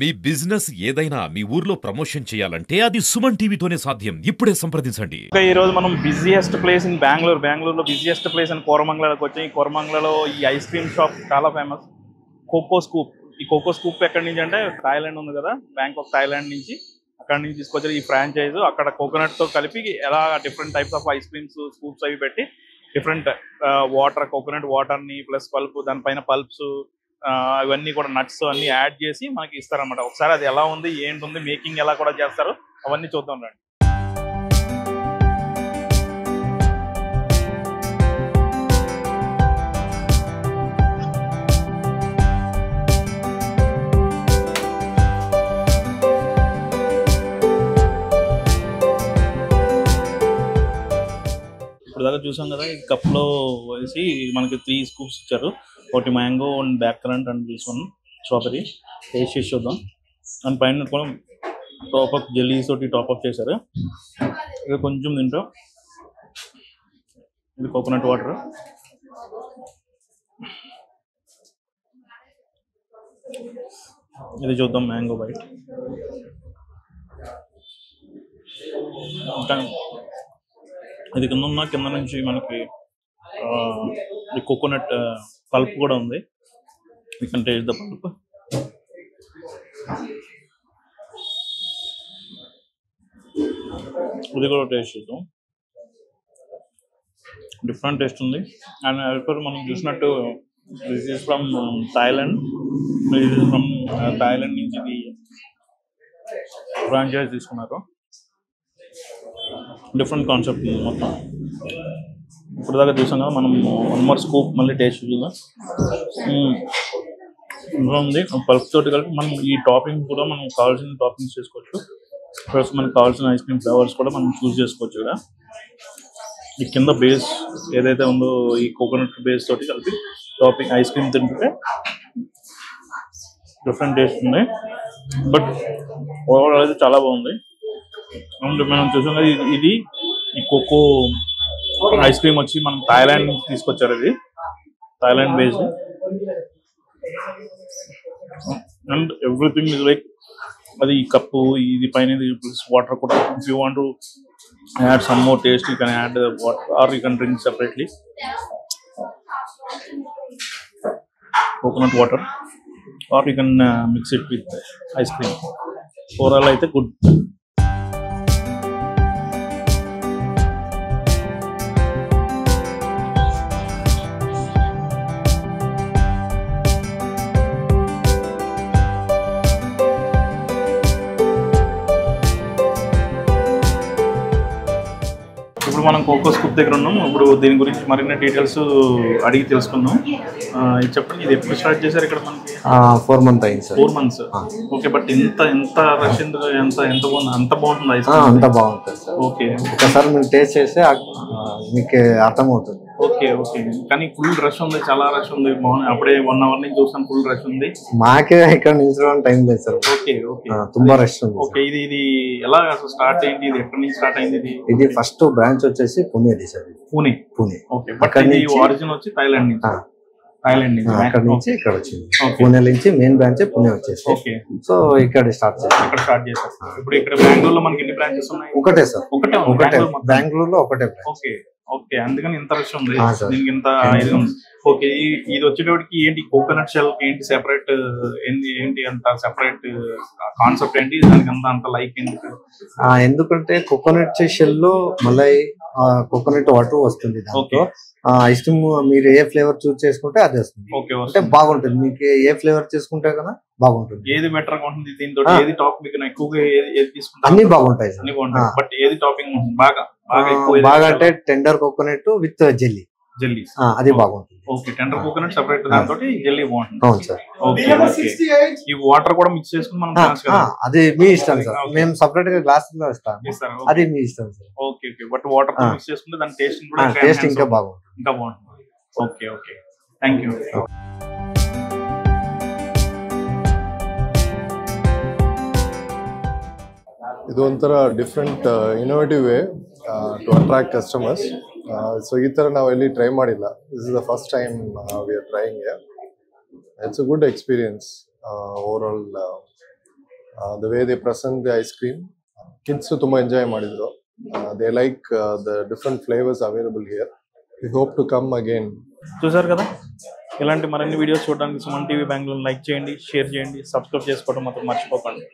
మీ business ఏదైనా మీ ఊర్లో promotion చేయాలంటే అది సుమన్ టీవీతోనే సాధ్యం. ఇప్పుడే సంప్రదించండి. ఈ రోజు మనం బిజియెస్ట్ ప్లేస్ ఇన్ బెంగళూరులో బిజియెస్ట్ ప్లేస్ అని కోరమంగళకి వచ్చాం. ఈ కోరమంగళలో ఈ ఐస్ క్రీమ్ షాప్ చాలా ఫేమస్. Coco Scoop. ఈ కోకో స్కూప్ ఎక్కడి నుంచి అంటే థాయిలాండ్ ఉంది కదా, బ్యాంకాక్ థాయిలాండ్ నుంచి అక్కడ నుంచి తీసుకొచ్చారు ఈ ఫ్రాంచైజ్. అక్కడ కోకోనట్ తో కలిపి ఎలా different types of ice creams scoops అవి పెట్టి డిఫరెంట్ వాటర్, కోకోనట్ వాటర్ ని ప్లస్ పల్ప్, దానిపైన పల్ప్స్ ఇవన్నీ కూడా నట్స్ అన్ని యాడ్ చేసి మనకి ఇస్తారన్నమాట. ఒకసారి అది ఎలా ఉంది, ఏంటుంది, మేకింగ్ ఎలా కూడా చేస్తారు అవన్నీ చూద్దాం రండి. ఇప్పుడు దాకా చూసాం కదా, ఈ కప్ లో వేసి మనకి 3 స్కూప్స్ ఇచ్చారు. ఒకటి mango and black currant and this one strawberry. Taste చేసి చూద్దాం. దాని పైన కూడా టాప్ అప్ జెల్లీస్ తోటి టాప్ అప్ చేశారు. ఇక కొంచెం తింటా. ఇది కోకోనట్ వాటర్. ఇది చూద్దాం మ్యాంగో బైట్. ఇది కింద నుంచి మనకి ఈ కోకోనట్ పల్ప్ కూడా ఉంది. You can taste the pulp. ఇది కూడా టేస్ట్ చేద్దాం. డిఫరెంట్ టేస్ట్ ఉంది. అండ్ మనం చూసినట్టు this is from Thailand. Thailand నుంచి ఇది ఫ్రాంచైజ్ తీసుకున్నారు. డిఫరెంట్ కాన్సెప్ట్ ఉంది మొత్తం. ఇప్పుడు దాకా చూసాం కదా, మనం 1 more స్కూప్ మళ్ళీ టేస్ట్ చూద్దాం. ఉంది పల్ప్ తోటి కలిపి మనం ఈ టాపింగ్ కూడా మనం కావాల్సిన టాపింగ్స్ చేసుకోవచ్చు. ప్లస్ మనకు కావాల్సిన ఐస్ క్రీమ్ ఫ్లేవర్స్ కూడా మనం చూస్ చేసుకోవచ్చు ఇక్కడ. ఈ కింద బేస్ ఏదైతే ఉందో ఈ కోకోనట్ బేస్ తోటి కలిపి టాపింగ్ ఐస్ క్రీమ్ తింటుంటే డిఫరెంట్ టేస్ట్ ఉంది. బట్ ఓవరాల్ అయితే చాలా బాగుంది. అండ్ మనం చూసాం కదా, ఇది ఈ కోకో ఐస్ క్రీమ్ వచ్చి మనం థాయిలాండ్ నుంచి తీసుకొచ్చారు. ఇది Thailand based. And everything is like అది ఈ కప్పు, ఇది పైన ప్లస్ వాటర్ కూడా. If you want to add some more taste you can add water or you can drink separately coconut water or you can mix it with ice cream. Overall అయితే good. ఇప్పుడు మనం cocoa scoop దగ్గర ఉన్నాం. ఇప్పుడు దీని గురించి మరిన్ని details అడిగి తెలుసుకుందాం. ఇది చెప్పండి, ఇది ఎప్పుడు స్టార్ట్ చేశారు ఇక్కడ మనకి? 4 months అయింది సార్. 4 months. ఓకే. బట్ ఎంత రష్ ఎంత బాగుంది? అంత బాగుంటుంది ఐస్ అంత బాగుంటుంది సార్. ఓకే. ఒకసారి మీరు టేస్ట్ చేస్తే మీకు అర్థమవుతుంది. Okay okay. కానీ ఫుల్ రష్ ఉంది, చాలా రష్ ఉంది. అప్పుడే 1 hour నుంచి చూసాను, ఫుల్ రష్ ఉంది. మాకే ఇక్కడ నిల్చోవడానికి టైం లేదు సార్. Okay okay. ತುಂಬಾ రష్ ఉంది. ఓకే. ఇది ఎలా అసలు స్టార్ట్ అయింది? ఇది ఎక్కడి నుంచి స్టార్ట్ అయింది? ఇది ఫస్ట్ బ్రాంచ్ వచ్చేసి పుణేది సార్. పుణే. ఓకే. బట్ ఇది ఒరిజిన్ వచ్చి థాయిలాండ్ నుంచి. అక్కడ నుంచి ఇక్కడ వచ్చింది. పుణే నుంచి మెయిన్ బ్రాంచ్ పుణే వచ్చేసి. ఓకే. సో ఇక్కడ స్టార్ట్ చేశారు. ఇప్పుడు ఇక్కడ బెంగళూరులో మనకి ఎన్ని బ్రాంచెస్ ఉన్నాయి? ఒకటే సార్. ఒకటే బెంగళూరులో ఒకటే బ్రాంచ్. Okay okay. అందుకని ఇంత రష్ ఉంది దీనికి, ఇంత ఇది ఉంది. ఓకే. ఇది వచ్చేటప్పటికి ఏంటి, కోకోనట్ షెల్ ఏంటి సెపరేట్, ఏంటి అంత సెపరేట్ కాన్సెప్ట్ ఏంటి దానికి అంత లైక్ ఏంటి? ఎందుకంటే కోకోనట్ షెల్ లో మళ్ళీ కోకోనట్ వాటర్ వస్తుంది. దాంట్లో ఐస్ క్రీమ్ మీరు ఏ ఫ్లేవర్ చూస్ చేసుకుంటే అది వస్తుంది. అంటే బాగుంటుంది. మీకు ఏ ఫ్లేవర్ చేసుకుంటే కదా బాగుంటుంది. ఏది బెటర్ గా ఉంటుంది దీంతో? ఏది టాప్ మీకు ఎక్కువగా ఏది తీసుకుంటారు? అన్ని బాగుంటాయి. బట్ ఏది టాపింగ్ బాగా బాగా అంటే టెండర్ కోకోనట్ విత్ జెల్లీ అది బాగుంటుంది. ఓకే. టెండర్ కోకోనట్ సెపరేట్, దాంతో జెల్లీ బాగుంటుంది. అవును సార్. ఓకే. ఈ వాటర్ కూడా మిక్స్ చేసుకుని మనం అది మీ ఇష్టం సార్. మేము సెపరేట్ గా గ్లాస్ లో ఇస్తాం, అది మీ ఇష్టం sir. Okay okay. But water mix చేసుకుంటే దాని టేస్ట్ కూడా ఇంకా బాగుంటుంది. Okay okay. Thank you. ಇದು ಒಂಥರ different innovative way to attract customers. So ಈ ಥರ ನಾವು ಎಲ್ಲಿ ಟ್ರೈ ಮಾಡಿಲ್ಲ. This is the first time we are trying. It's a good experience overall. The way they present the ice cream kids ತುಂಬ enjoy ಮಾಡಿದ್ರು. They like the different flavours available here. We hope to come again. చూసారు కదా, ఇలాంటి మరిన్ని videos చూడడానికి Suman TV Bengaluru like చేయండి, share చేయండి, subscribe చేసుకోవడం మాత్రం మర్చిపోకండి.